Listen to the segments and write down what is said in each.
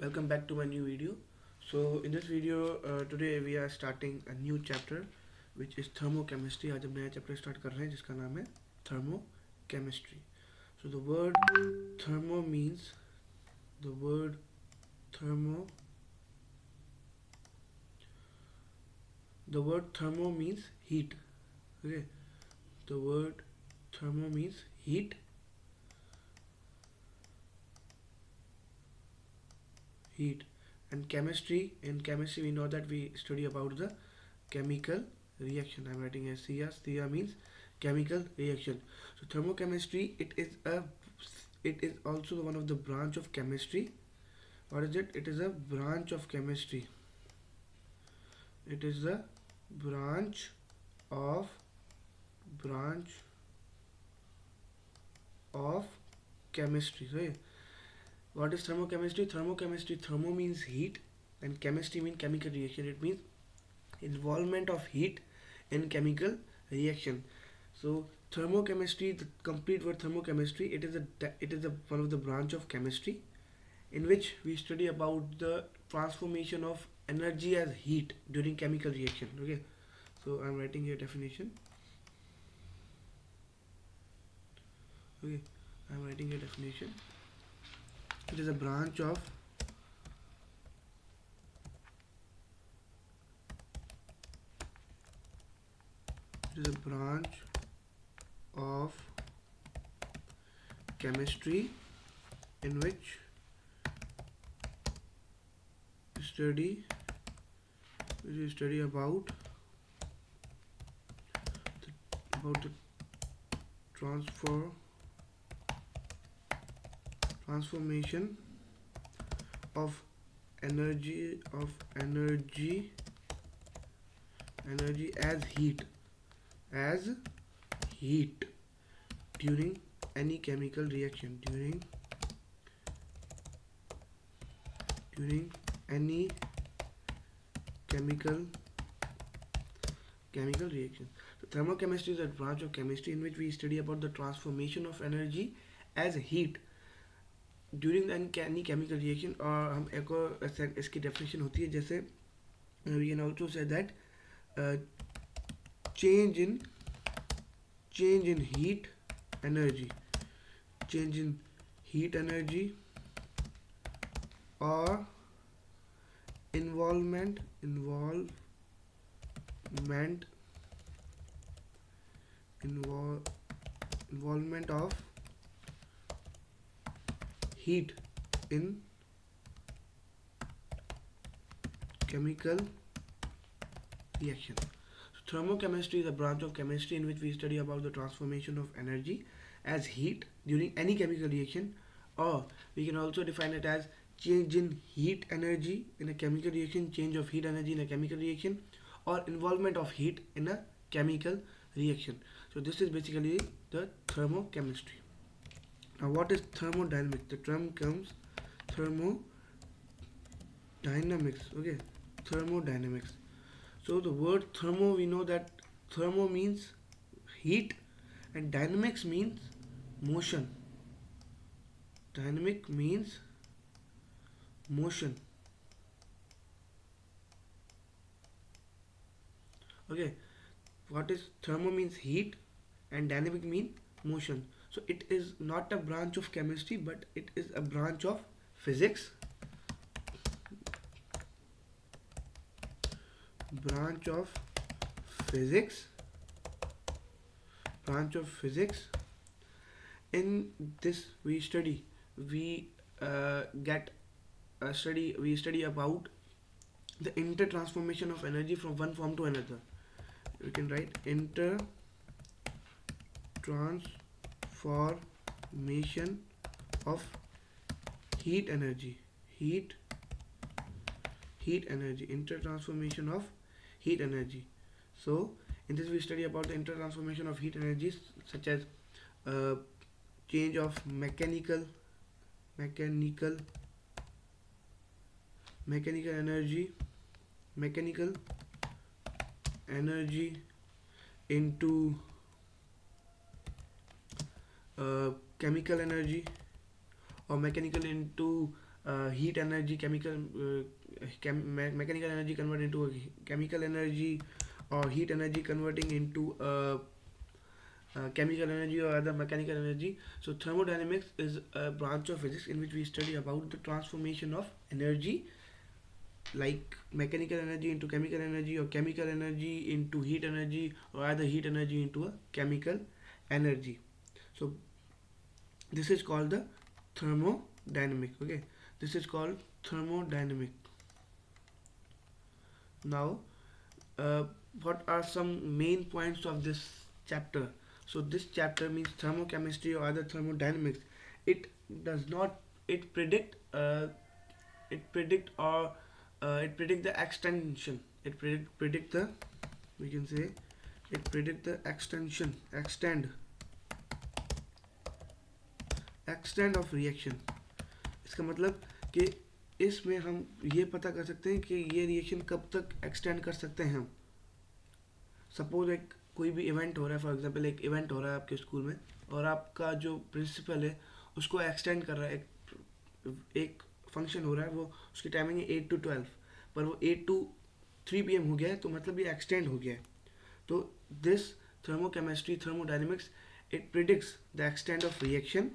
Welcome back to my new video. So in this video today we are starting a new chapter which is thermochemistry. आज हम नया chapter start कर रहे हैं जिसका नाम है thermochemistry. So thermo means the word thermo the word thermo means heat. Okay, the word thermo means heat, and chemistry. In chemistry we know that we study about the chemical reaction. I'm writing as Sia means chemical reaction. So thermochemistry, it is also one of the branch of chemistry. What is it? It is a branch of chemistry. It is a of branch of chemistry. So yeah, what is thermochemistry? Thermo means heat, and chemistry means chemical reaction. It means involvement of heat in chemical reaction. So thermochemistry, the complete word thermochemistry, it is a one of the branch of chemistry in which we study about the transformation of energy as heat during chemical reaction. Okay, so I'm writing here definition. Okay, I'm writing a definition. It is a branch of chemistry in which study about the transformation of energy as heat during any chemical reaction during any chemical reaction. So thermochemistry is a branch of chemistry in which we study about the transformation of energy as heat during any chemical reaction. और हम एक और इसकी definition होती है, जैसे we can also say that change in heat energy, or involvement of heat in chemical reaction. So thermochemistry is a branch of chemistry in which we study about the transformation of energy as heat during any chemical reaction, or we can also define it as change in heat energy in a chemical reaction, change of heat energy in a chemical reaction, or involvement of heat in a chemical reaction. So this is basically the thermochemistry. Now what is thermodynamics? The term comes thermodynamics. Okay, thermodynamics. So the word thermo, we know that thermo means heat and dynamics means motion. Dynamic means motion. Okay, what is thermo means heat and dynamic mean motion. So it is not a branch of chemistry, but it is a branch of physics. Branch of physics. In this we study about the intertransformation of energy from one form to another. We can write intertransformation of heat energy. Intertransformation of heat energy. So in this we study about the intertransformation of heat energies, such as uh, change of mechanical energy into chemical energy, or mechanical into heat energy, mechanical energy convert into a chemical energy, or heat energy converting into chemical energy or other mechanical energy. So thermodynamics is a branch of physics in which we study about the transformation of energy, like mechanical energy into chemical energy, or chemical energy into heat energy, or either heat energy into a chemical energy. So this is called the thermodynamic. Okay, this is called thermodynamic. Now, uh, what are some main points of this chapter? So this chapter means thermochemistry or other thermodynamics. It does not, it predict it predict or it predict the extension, predict the, we can say, it predict the extent of reaction. इसका मतलब कि इसमें हम ये पता कर सकते हैं कि ये रिएक्शन कब तक एक्सटेंड कर सकते हैं हम. सपोज एक कोई भी इवेंट हो रहा है, फॉर एग्जांपल एक इवेंट हो रहा है आपके स्कूल में, और आपका जो प्रिंसिपल है उसको एक्सटेंड कर रहा है. एक फंक्शन हो रहा है, वो उसकी टाइमिंग है 8 to 12, पर वो 8 to 3 PM हो गया है, तो मतलब ये एक्सटेंड हो गया है. तो this thermochemistry, thermodynamics, it predicts the extent of reaction.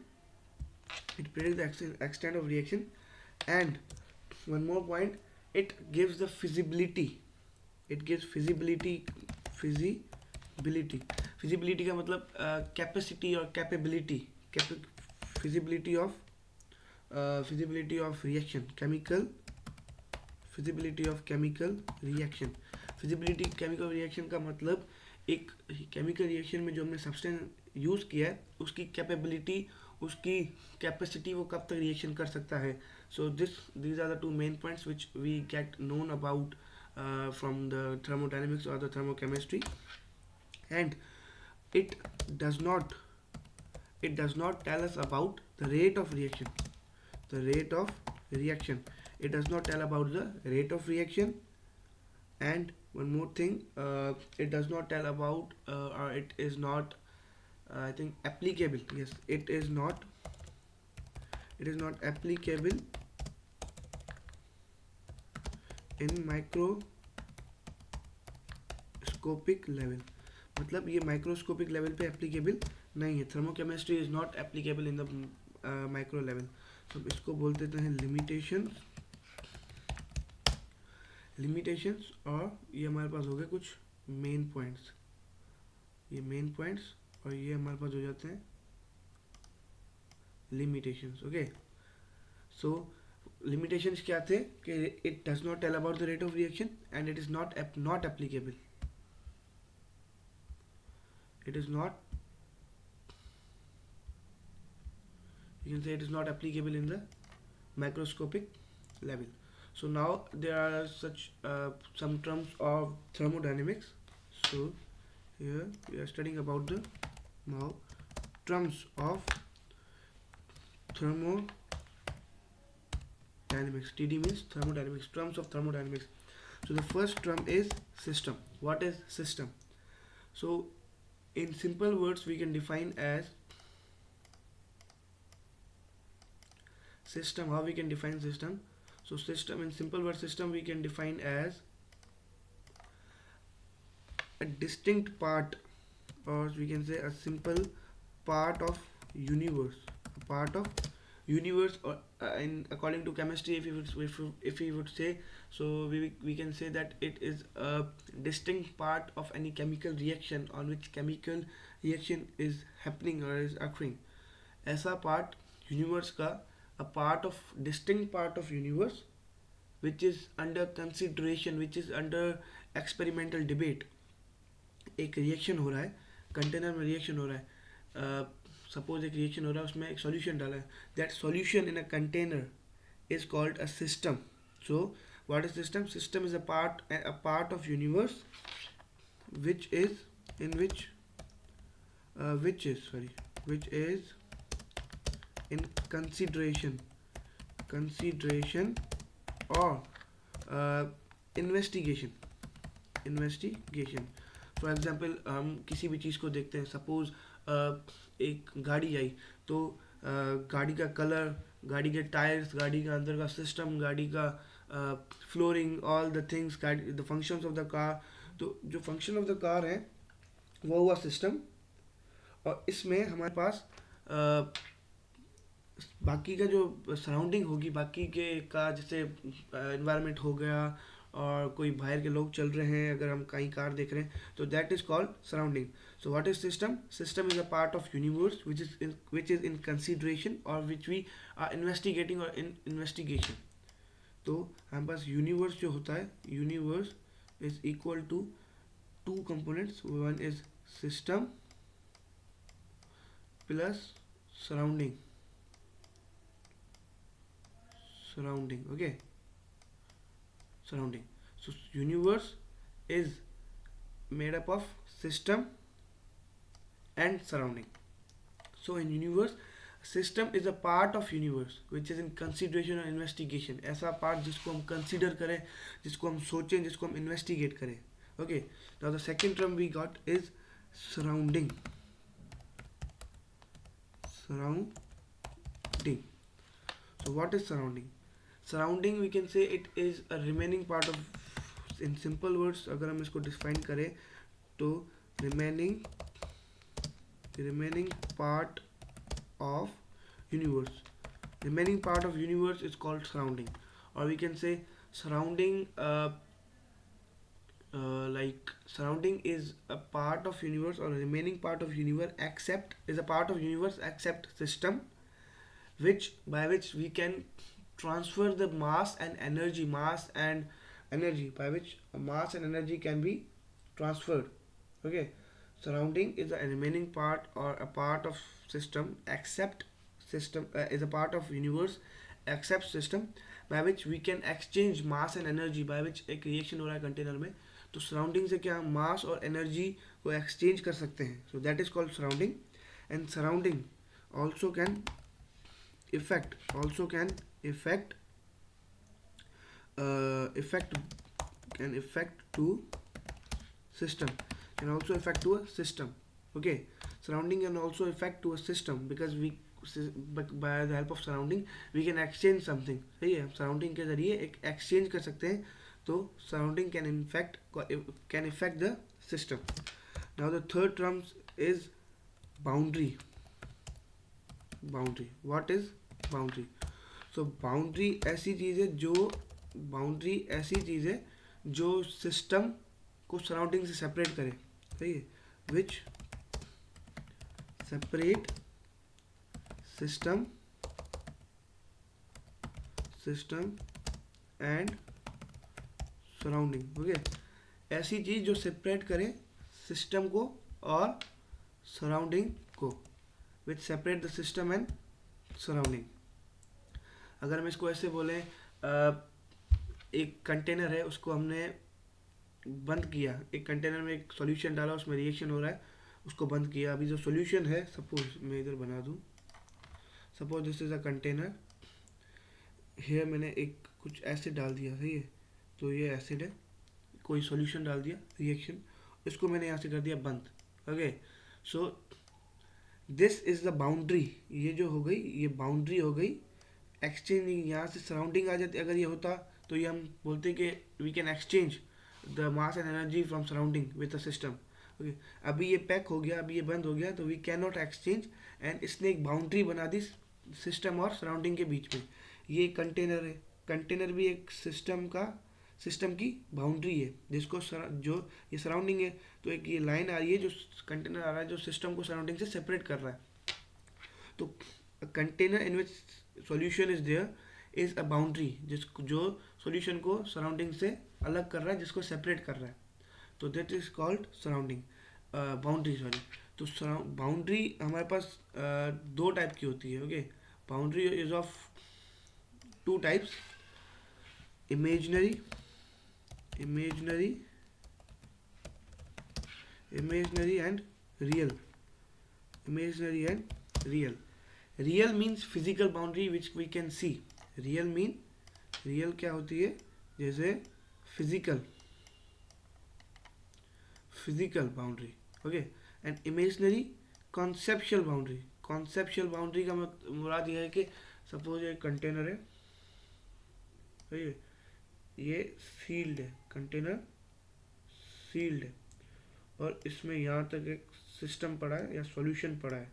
It predicts the extent of reaction, and one more point, it gives the feasibility. It gives feasibility. Feasibility का मतलब capacity और capability. Feasibility of reaction, chemical feasibility of chemical reaction. Feasibility chemical reaction का मतलब एक chemical reaction में जो हमने substance use किया है उसकी capability, उसकी capacity वो कब तक reaction कर सकता है. So these are the two main points which we get known about from the thermodynamics or the thermochemistry. And it does not tell us about the rate of reaction. It does not tell about the rate of reaction. And one more thing, it does not tell about or it is not I think applicable. Yes, it is not applicable in microscopic level. मतलब ये microscopic level पे applicable नहीं है. Thermochemistry is not applicable in the micro level. तो इसको बोल देते हैं लिमिटेशंस. और ये हमारे पास हो गए कुछ मेन पॉइंट्स. ये मेन पॉइंट्स और ये हमारे पास हो जाते हैं लिमिटेशंस. ओके, सो लिमिटेशंस क्या थे कि it does not tell about the rate of reaction and it is not applicable. It is not, you can say it is not applicable in the microscopic level. So now there are some terms of thermodynamics. So here we are studying about the now terms of thermodynamics. TD means thermodynamics, terms of thermodynamics. So the first term is system. What is system? So in simple words we can define as system. How we can define system? So system, in simple word system, we can define as a distinct part, or we can say a simple part of universe. A part of universe, or in according to chemistry, if we would say, so we can say that it is a distinct part of any chemical reaction on which chemical reaction is happening or is occurring. ऐसा part universe का, a part of distinct part of universe which is under consideration, which is under experimental debate. एक reaction हो रहा है, container में reaction हो रहा है. सपोज एक रिएक्शन हो रहा है, उसमें एक सॉल्यूशन डाला है. That solution in a container is called a system. So what is system? System is a part of universe which is in consideration or investigation. For example हम किसी भी चीज़ को देखते हैं. सपोज एक गाड़ी आई, तो गाड़ी का कलर, गाड़ी के टायर्स, गाड़ी का अंदर का सिस्टम, गाड़ी का flooring, all the things, the functions of the car. तो जो फंक्शन ऑफ द कार है वो हुआ सिस्टम, और इसमें हमारे पास बाकी का जो सराउंडिंग होगी, बाकी के का जैसे एनवायरनमेंट हो गया, और कोई बाहर के लोग चल रहे हैं, अगर हम कहीं कार देख रहे हैं, तो that is called surrounding. So what is system? System is a part of universe which is in consideration और विच वी आर इन्वेस्टिगेटिंग और इन इन्वेस्टिगेशन। तो हमारे पास यूनिवर्स जो होता है, universe is equal to two components, one is system plus surrounding, okay, surrounding. So universe is made up of system and surrounding. So in universe, system is a part of universe which is in consideration or investigation. ऐसा part जिसको हम consider करें, जिसको हम सोचें, जिसको हम investigate करें. Okay, now the second term we got is surrounding. So what is surrounding? Surrounding we can say it is a remaining part of, in simple words अगर हम इसको define करें तो remaining part of universe. Remaining part of universe is called surrounding, or we can say surrounding like surrounding is a part of universe or a remaining part of universe except is a part of universe except system, which by which we can transfer the mass and energy by which mass and energy can be transferred. Okay, surrounding is a remaining part or a part of system except system is a part of universe except system by which we can exchange mass and energy, by which एक reaction हो रहा है container में, तो surrounding से क्या हम मास और एनर्जी को एक्सचेंज कर सकते हैं. सो that is called surrounding. And surrounding also can affect to system, can also affect to a system. Okay, surrounding can also affect to a system because we by the help of surrounding we can exchange something. सही है, surrounding के जरिए एक exchange कर सकते हैं, तो surrounding can affect the system. Now the third term is boundary. What is boundary? So boundary ऐसी चीज़ है जो सिस्टम को सराउंडिंग से सेपरेट करे. सही है, विच separate system and surrounding. Okay, ऐसी चीज़ जो सेपरेट करे सिस्टम को और सराउंडिंग को, विच separate the system and surrounding. अगर हम इसको ऐसे बोलें, एक कंटेनर है, उसको हमने बंद किया, एक कंटेनर में एक सॉल्यूशन डाला, उसमें रिएक्शन हो रहा है, उसको बंद किया. अभी जो सॉल्यूशन है, सपोज मैं इधर बना दूं, suppose this is a container, here मैंने एक कुछ एसिड डाल दिया. सही है, तो ये एसिड है, कोई सॉल्यूशन डाल दिया, रिएक्शन, इसको मैंने यहाँ से कर दिया बंद. Okay, so this is the boundary. ये जो हो गई, ये बाउंड्री हो गई एक्सचेंजिंग. यहाँ से सराउंडिंग आ जाती. अगर ये होता तो ये हम बोलते कि we can exchange the mass and energy from surrounding with the system. Okay, अभी ये पैक हो गया, अभी ये बंद हो गया, तो we can not exchange. And इसने एक बाउंड्री बना दी सिस्टम और सराउंडिंग के बीच में. ये कंटेनर है, कंटेनर भी एक सिस्टम की बाउंड्री है, जिसको जो ये सराउंडिंग है, तो एक ये लाइन आ रही है जो कंटेनर आ रहा है, जो सिस्टम को सराउंडिंग से सेपरेट कर रहा है. तो container in which solution is there is a boundary, जो सॉल्यूशन को सराउंडिंग से अलग कर रहा है, जिसको सेपरेट कर रहा है. तो that is called surrounding, boundary. Sorry, तो बाउंड्री हमारे पास दो टाइप की होती है. Okay, boundary is of two types, imaginary and real. Real means physical boundary which we can see. Real क्या होती है, जैसे physical boundary. Okay, and imaginary conceptual boundary. का मुराद यह है कि सपोज ये कंटेनर है, सही है, ये सील्ड है, कंटेनर सील्ड है, और इसमें यहाँ तक एक सिस्टम पड़ा है या सॉल्यूशन पड़ा है,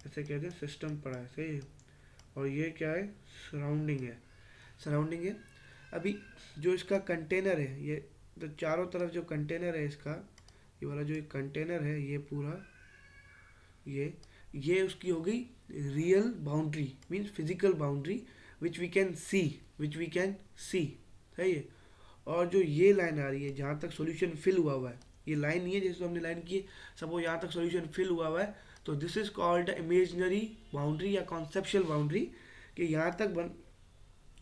ऐसे कहते हैं सिस्टम पड़ा है, सही है। और ये क्या है, सराउंडिंग है, सराउंडिंग है। अभी जो इसका कंटेनर है, ये तो चारों तरफ जो कंटेनर है इसका, ये वाला जो एक कंटेनर है, ये पूरा ये उसकी हो गई real boundary, means physical boundary which we can see, सही है। और जो ये लाइन आ रही है जहाँ तक सॉल्यूशन फिल हुआ हुआ है, ये लाइन नहीं है जैसे हमने लाइन की, सपोज यहाँ तक सॉल्यूशन फिल हुआ हुआ है, तो this is called imaginary boundary या कॉन्सेप्चुअल बाउंड्री, कि यहाँ तक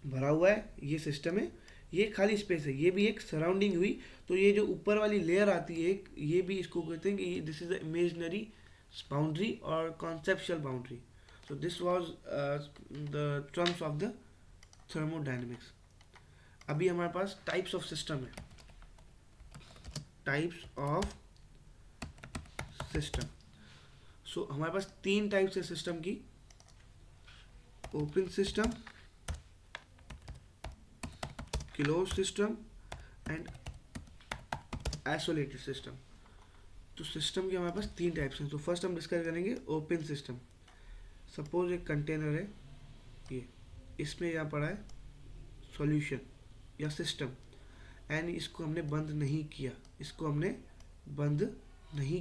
भरा हुआ है, ये सिस्टम है, ये खाली स्पेस है, ये भी एक सराउंडिंग हुई। तो ये जो ऊपर वाली लेयर आती है ये भी इसको कहते हैं कि this is the imaginary boundary और conceptual boundary. So this was the terms of the thermodynamics. अभी हमारे पास टाइप्स ऑफ सिस्टम है, टाइप्स ऑफ सिस्टम। सो हमारे पास 3 टाइप्स है सिस्टम की, open system, close system and isolated system. तो सिस्टम के हमारे पास 3 टाइप्स हैं। तो फर्स्ट हम डिस्कस करेंगे ओपन सिस्टम। सपोज एक कंटेनर है, ये इसमें यहाँ पड़ा है सॉल्यूशन या सिस्टम, एंड इसको हमने बंद नहीं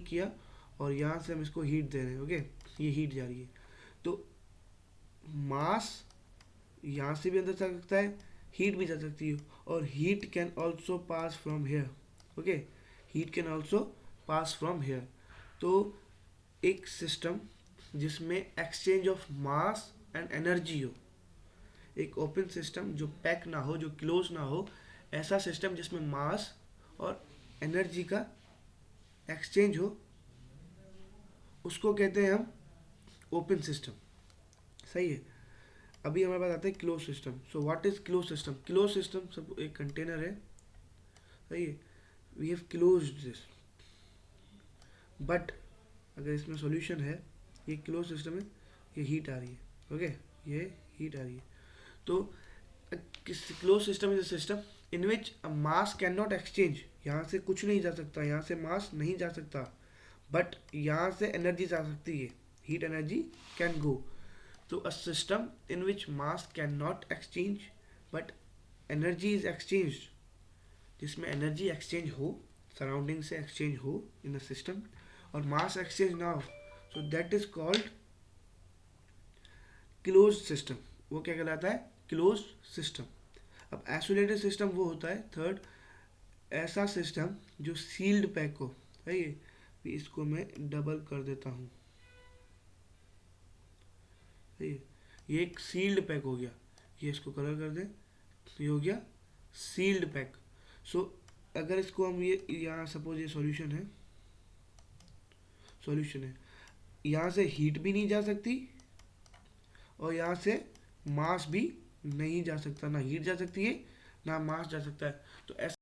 किया, और यहाँ से हम इसको हीट दे रहे हैं, ओके, ये हीट जा रही है। तो मास यहाँ से भी अंदर जा सकता है, हीट भी जा सकती है, और heat can also pass from here, okay, heat can also pass from here. तो एक सिस्टम जिसमें exchange of mass and energy हो, एक ओपन सिस्टम जो पैक ना हो, जो क्लोज ना हो, ऐसा सिस्टम जिसमें मास और एनर्जी का एक्सचेंज हो, उसको कहते हैं हम ओपन सिस्टम, सही है। अभी हमारे पास आता है close system. So what is close system? Close system सब एक कंटेनर है, सही है, we have closed this, but अगर इसमें सॉल्यूशन है, ये क्लोज सिस्टम है, ये हीट आ रही है, ओके, ये हीट आ रही है। तो close system is a system in which a mass can not exchange, यहाँ से कुछ नहीं जा सकता, यहाँ से मास नहीं जा सकता, बट यहाँ से एनर्जी जा सकती है, हीट एनर्जी कैन गो। तो a system in which mass can not exchange but energy is exchanged, जिसमें एनर्जी एक्सचेंज हो, सराउंडिंग से एक्सचेंज हो इन द सिस्टम, और मास एक्सचेंज ना हो, so that is called close system. वो क्या कहलाता है? Close system. अब आइसोलेटेड सिस्टम वो होता है थर्ड, ऐसा सिस्टम जो सील्ड पैक हो, है ये इसको मैं डबल कर देता हूँ, ये एक सील्ड पैक हो गया, ये इसको कलर कर दें, ये हो गया सील्ड पैक। सो अगर इसको हम ये यहाँ सपोज ये सॉल्यूशन है, यहाँ से हीट भी नहीं जा सकती और यहाँ से मास भी नहीं जा सकता, ना हीट जा सकती है ना मास जा सकता है। तो ऐसा